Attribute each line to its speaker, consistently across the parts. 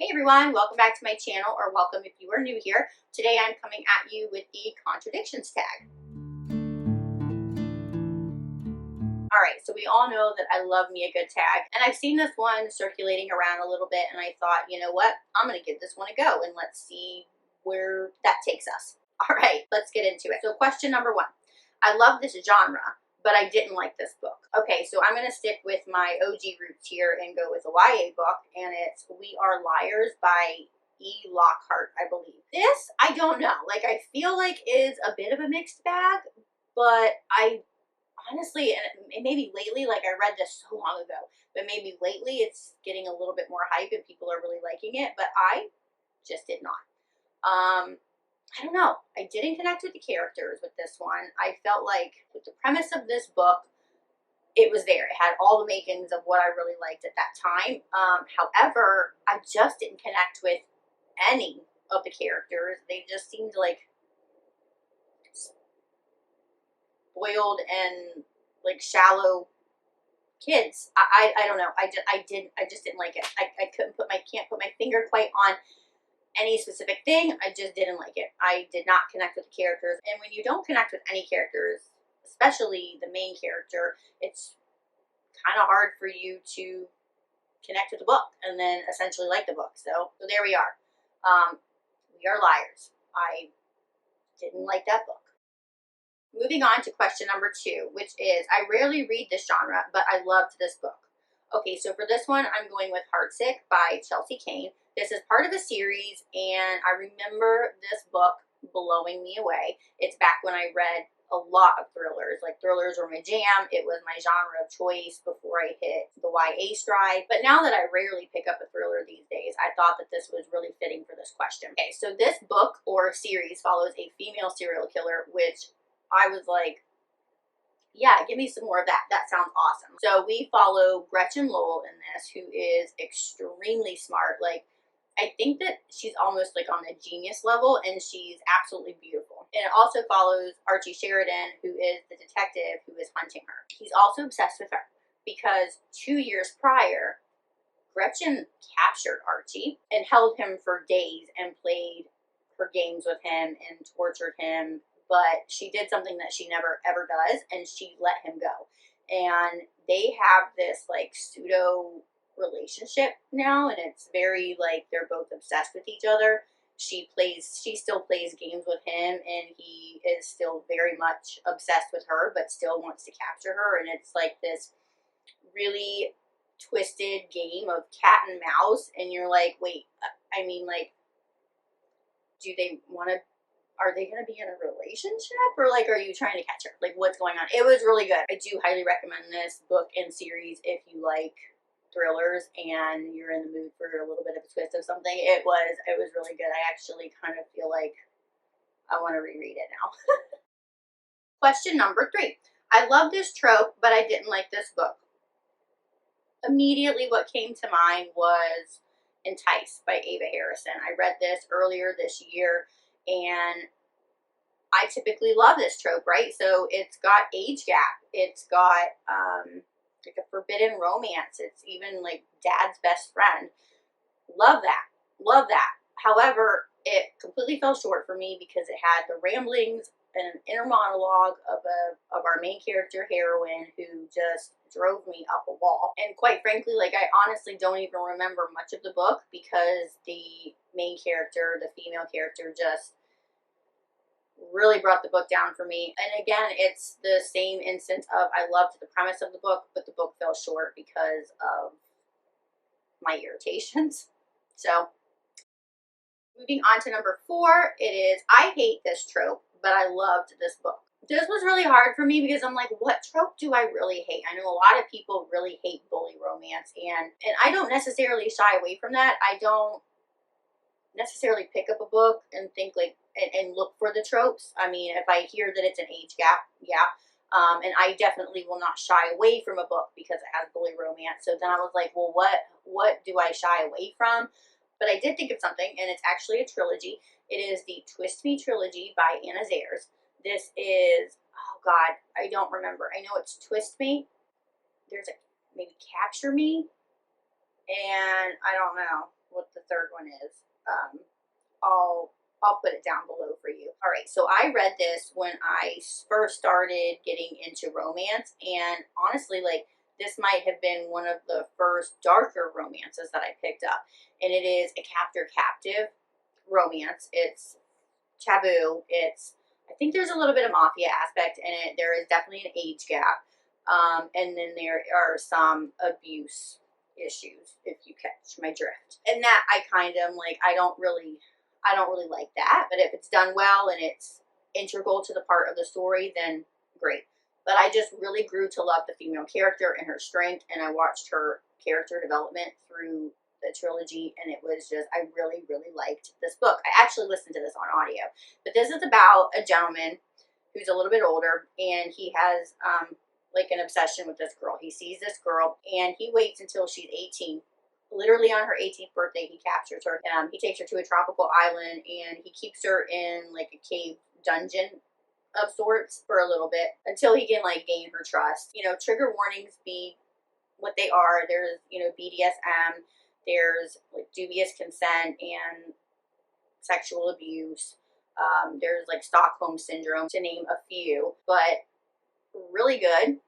Speaker 1: Hey everyone, welcome back to my channel, or welcome if you are new here. Today I'm coming at you with the Contradictions tag. Alright, so we all know that I love me a good tag, and I've seen this one circulating around a little bit, and I thought, you know what, I'm going to give this one a go, and let's see where that takes us. Alright, let's get into it. So question number one. I love this genre, but I didn't like this book. Okay, so I'm going to stick with my OG roots here and go with a YA book, and it's We Are Liars by Lockhart, I believe. This, I don't know. Like, I feel like is a bit of a mixed bag, but I honestly, and maybe lately, like I read this so long ago, but maybe lately it's getting a little bit more hype and people are really liking it, but I just did not. I don't know. I didn't connect with the characters with this one. I felt like with the premise of this book, it was there. It had all the makings of what I really liked at that time. However, I just didn't connect with any of the characters. They just seemed like spoiled and like shallow kids. I don't know. I just didn't like it. I can't put my finger quite on any specific thing. I just didn't like it. I did not connect with the characters. And when you don't connect with any characters, especially the main character, it's kind of hard for you to connect with the book and then essentially like the book. So there we are. We Are Liars. I didn't like that book. Moving on to question number two, which is, I rarely read this genre, but I loved this book. Okay, so for this one, I'm going with Heartsick by Cain. This is part of a series, and I remember this book blowing me away. It's back when I read a lot of thrillers. Like, thrillers were my jam. It was my genre of choice before I hit the YA stride. But now that I rarely pick up a thriller these days, I thought that this was really fitting for this question. Okay, so this book or series follows a female serial killer, which I was like, yeah, give me some more of that. That sounds awesome. So we follow Gretchen Knoll in this, who is extremely smart. Like, I think that she's almost like on a genius level, and she's absolutely beautiful. And it also follows Archie Sheridan, who is the detective who is hunting her. He's also obsessed with her because 2 years prior, Gretchen captured Archie and held him for days and played her games with him and tortured him. But she did something that she never ever does, and she let him go. And they have this like pseudo relationship now, and it's very like they're both obsessed with each other. She still plays games with him, and he is still very much obsessed with her, but still wants to capture her. And it's like this really twisted game of cat and mouse, and you're like, wait, I mean, like, are they going to be in a relationship, or like, are you trying to catch her? Like, what's going on? It was really good. I do highly recommend this book and series if you like thrillers and you're in the mood for a little bit of a twist of something. It was really good. I actually kind of feel like I want to reread it now. Question number three. I love this trope, but I didn't like this book. Immediately what came to mind was Entice by Ava Harrison. I read this earlier this year, and I typically love this trope, right? So it's got age gap. It's got like a forbidden romance. It's even like dad's best friend. Love that. Love that. However, it completely fell short for me because it had the ramblings and an inner monologue of our main character heroine who just drove me up a wall. And quite frankly, like, I honestly don't even remember much of the book because the main character, the female character, just really brought the book down for me. And again, it's the same instance of I loved the premise of the book, but the book fell short because of my irritations. So moving on to number four, it is I hate this trope, but I loved this book. This was really hard for me because I'm like, what trope do I really hate? I know a lot of people really hate bully romance, and I don't necessarily shy away from that. I don't necessarily pick up a book and think like and look for the tropes. I mean, if I hear that it's an age gap, yeah. And I definitely will not shy away from a book because it has bully romance. So then I was like, well, what do I shy away from? But I did think of something, and it's actually a trilogy. It is the Twist Me trilogy by Zaires. This is, oh God, I don't remember. I know it's Twist Me. There's a maybe Capture Me, and I don't know. what the third one is. I'll put it down below for you. All right, so I read this when I first started getting into romance, and honestly, like, this might have been one of the first darker romances that I picked up, and it is a captor-captive romance. It's taboo. I think there's a little bit of mafia aspect in it. There is definitely an age gap, and then there are some abuse issues, if you catch my drift. And that I kind of like. I don't really like that. But if it's done well and it's integral to the part of the story, then great. But I just really grew to love the female character and her strength, and I watched her character development through the trilogy, and it was just, I really, really liked this book. I actually listened to this on audio. But this is about a gentleman who's a little bit older, and he has like an obsession with this girl. He sees this girl, and he waits until she's 18. Literally on her 18th birthday, he captures her. He takes her to a tropical island, and he keeps her in like a cave dungeon of sorts for a little bit until he can like gain her trust. You know, trigger warnings be what they are. There's, you know, BDSM, there's like dubious consent and sexual abuse. There's like Stockholm syndrome, to name a few, but really good.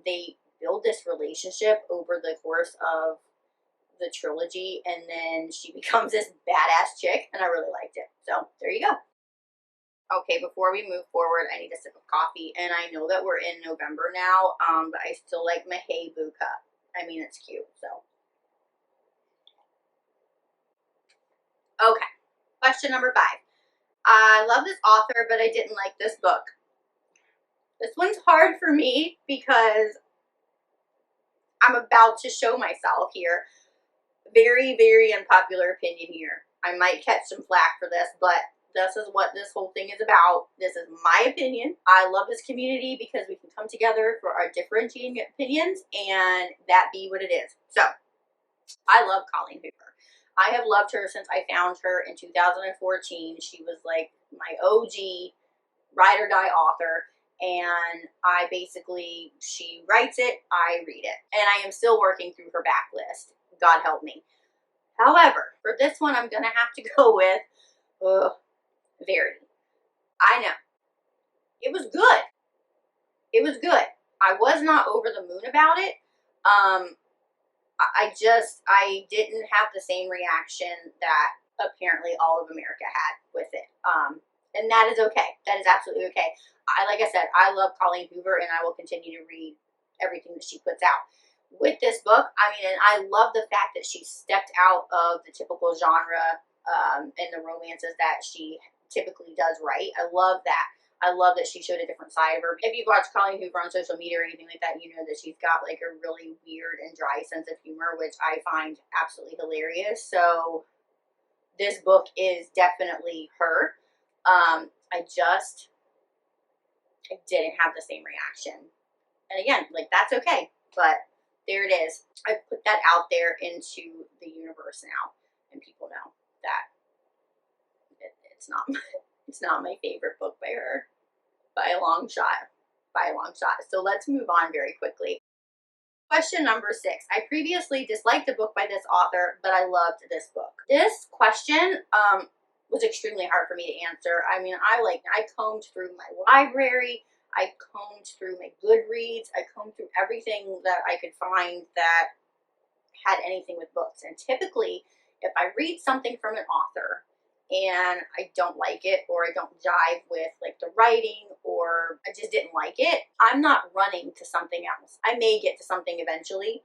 Speaker 1: They build this relationship over the course of the trilogy, and then she becomes this badass chick, and I really liked it. So there you go. Okay, before we move forward, I need a sip of coffee, and I know that we're in November now, but I still like my Hey Boo cup. I mean, it's cute, so. Okay, question number 5. I love this author, but I didn't like this book. This one's hard for me because I'm about to show myself here. Very, very unpopular opinion here. I might catch some flack for this, but this is what this whole thing is about. This is my opinion. I love this community because we can come together for our differentiating opinions, and that be what it is. So, I love Colleen Hoover. I have loved her since I found her in 2014. She was like my OG ride or die author, and I basically, she writes it, I read it, and I am still working through her backlist. God help me. However, for this one, I'm going to have to go with Verity. I know. It was good. It was good. I was not over the moon about it. I didn't have the same reaction that apparently all of America had with it. And that is okay. That is absolutely okay. Like I said, I love Colleen Hoover, and I will continue to read everything that she puts out. With this book, I mean, and I love the fact that she stepped out of the typical genre and the romances that she typically does write. I love that. I love that she showed a different side of her. If you've watched Colleen Hoover on social media or anything like that, you know that she's got like a really weird and dry sense of humor, which I find absolutely hilarious. So this book is definitely her. I didn't have the same reaction. And again, like, that's okay. But there it is. I put that out there into the universe now, and people know that it's not my favorite book by her by a long shot. So let's move on very quickly. Question number 6. I previously disliked a book by this author, but I loved this book. This question was extremely hard for me to answer. I mean, I combed through my library. I combed through my Goodreads. I combed through everything that I could find that had anything with books. And typically, if I read something from an author and I don't like it, or I don't jive with like the writing, or I just didn't like it, I'm not running to something else. I may get to something eventually,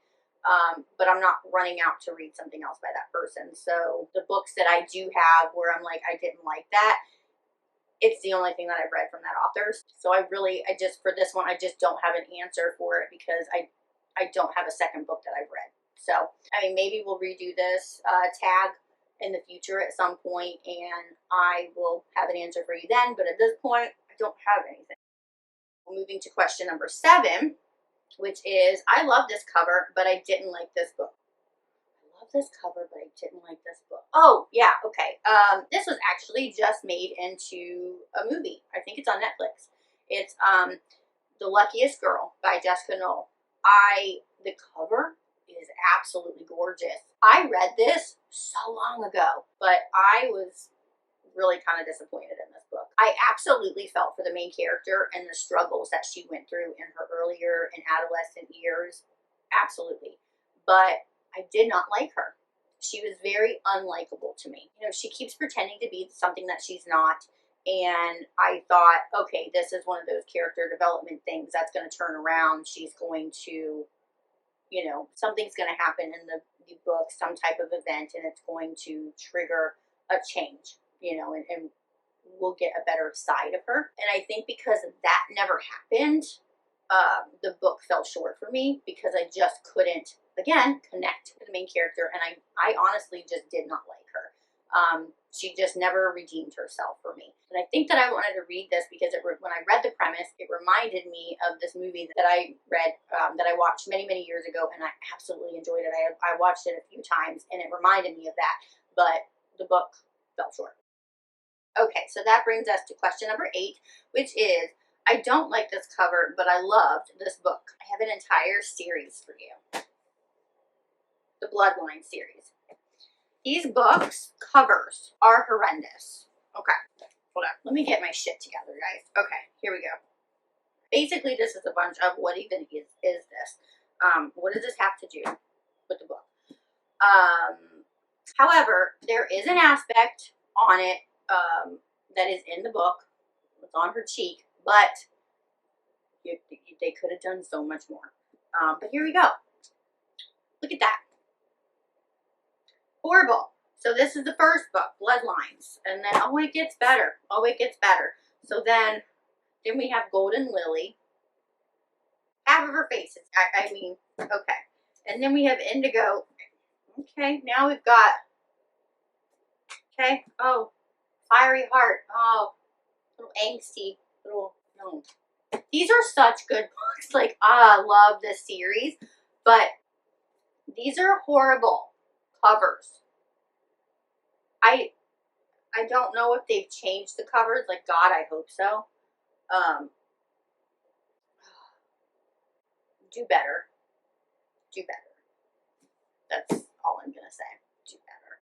Speaker 1: but I'm not running out to read something else by that person. So the books that I do have where I'm like, I didn't like that, it's the only thing that I've read from that author. So for this one, I just don't have an answer for it because I don't have a second book that I've read. So, I mean, maybe we'll redo this tag in the future at some point, and I will have an answer for you then. But at this point, I don't have anything. Moving to question number 7, which is, I love this cover, but I didn't like this book. I love this cover, but I didn't like this book. Oh, yeah, okay. This was actually just made into a movie. I think it's on Netflix. It's The Luckiest Girl by Jessica Knoll. The cover is absolutely gorgeous. I read this so long ago, but I was really kind of disappointed in this book. I absolutely felt for the main character and the struggles that she went through in her earlier and adolescent years. Absolutely. But I did not like her. She was very unlikable to me. You know, she keeps pretending to be something that she's not. And I thought, okay, this is one of those character development things that's going to turn around. She's going to, you know, something's going to happen in the book, some type of event, and it's going to trigger a change, you know, and we'll get a better side of her. And I think because that never happened, the book fell short for me because I just couldn't, again, connect with the main character, and I honestly just did not like her. She just never redeemed herself for me. And I think that I wanted to read this because when I read the premise, it reminded me of this movie that I read, that I watched many, many years ago, and I absolutely enjoyed it. I watched it a few times, and it reminded me of that, but the book fell short. Okay, so that brings us to question number 8, which is, I don't like this cover, but I loved this book. I have an entire series for you. The Bloodlines series. These books' covers are horrendous. Okay, hold on. Let me get my shit together, guys. Okay, here we go. Basically, this is a bunch of what even is this? What does this have to do with the book? However, there is an aspect on it that is in the book. It's on her cheek, but they could have done so much more. But here we go. Look at that. Horrible. So this is the first book, Bloodlines. And then, oh, it gets better. Oh, it gets better. So then we have Golden Lily. Half of her face is, I mean, okay. And then we have Indigo. Okay, now we've got, okay, oh, Fiery Heart. Oh, little angsty, little, no. These are such good books. Like, I love this series. But these are horrible covers. I don't know if they've changed the covers. Like, God, I hope so. Do better. Do better. That's all I'm going to say. Do better.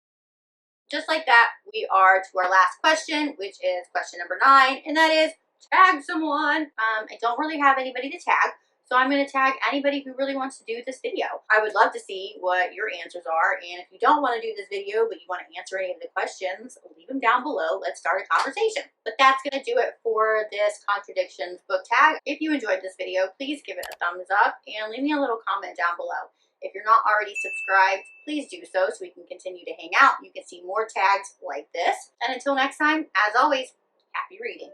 Speaker 1: Just like that, we are to our last question, which is question number 9, and that is tag someone. I don't really have anybody to tag, so I'm going to tag anybody who really wants to do this video. I would love to see what your answers are, and if you don't want to do this video, but you want to answer any of the questions, leave them down below. Let's start a conversation. But that's going to do it for this Contradictions book tag. If you enjoyed this video, please give it a thumbs up, and leave me a little comment down below. If you're not already subscribed, please do so we can continue to hang out. You can see more tags like this. And until next time, as always, happy reading.